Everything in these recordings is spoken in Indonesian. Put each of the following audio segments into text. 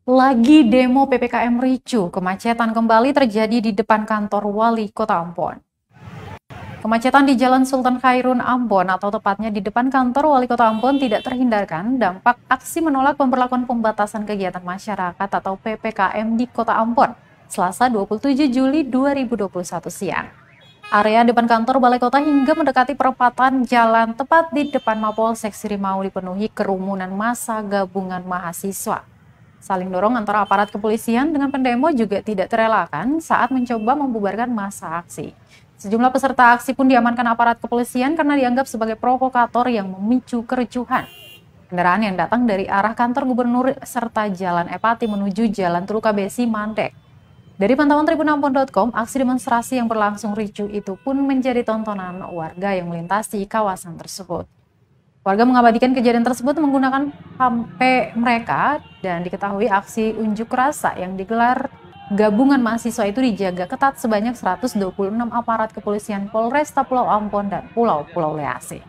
Lagi demo PPKM ricu, kemacetan kembali terjadi di depan kantor Wali Kota Ambon. Kemacetan di Jalan Sultan Khairun Ambon atau tepatnya di depan kantor Wali Kota Ambon tidak terhindarkan dampak aksi menolak pemberlakuan pembatasan kegiatan masyarakat atau PPKM di Kota Ambon, Selasa 27 Juli 2021 siang. Area depan kantor Balai Kota hingga mendekati perempatan jalan tepat di depan Mapolsek Sirimau dipenuhi kerumunan massa gabungan mahasiswa. Saling dorong antara aparat kepolisian dengan pendemo juga tidak terelakkan saat mencoba membubarkan massa aksi. Sejumlah peserta aksi pun diamankan aparat kepolisian karena dianggap sebagai provokator yang memicu kericuhan. Kendaraan yang datang dari arah kantor gubernur serta Jalan Epati menuju Jalan Tulukabesi mandek. Dari pantauan tribunambon.com, aksi demonstrasi yang berlangsung ricuh itu pun menjadi tontonan warga yang melintasi kawasan tersebut. Warga mengabadikan kejadian tersebut menggunakan HP mereka dan diketahui aksi unjuk rasa yang digelar gabungan mahasiswa itu dijaga ketat sebanyak 126 aparat kepolisian Polresta Pulau Ambon dan Pulau Lease.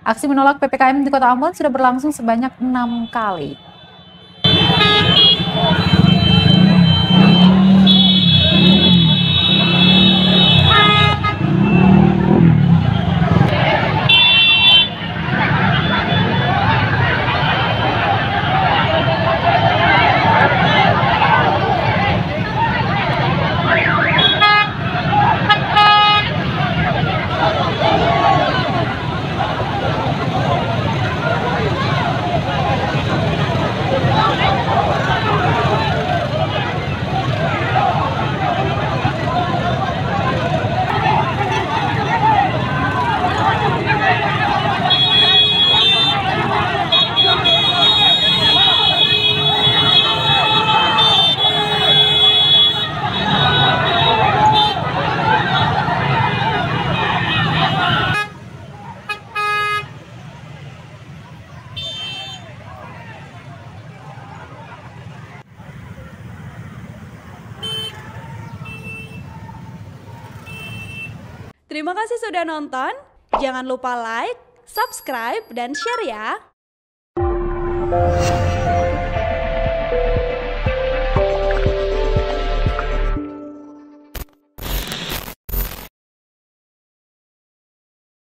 Aksi menolak PPKM di Kota Ambon sudah berlangsung sebanyak 6 kali. Terima kasih sudah nonton. Jangan lupa like, subscribe, dan share ya.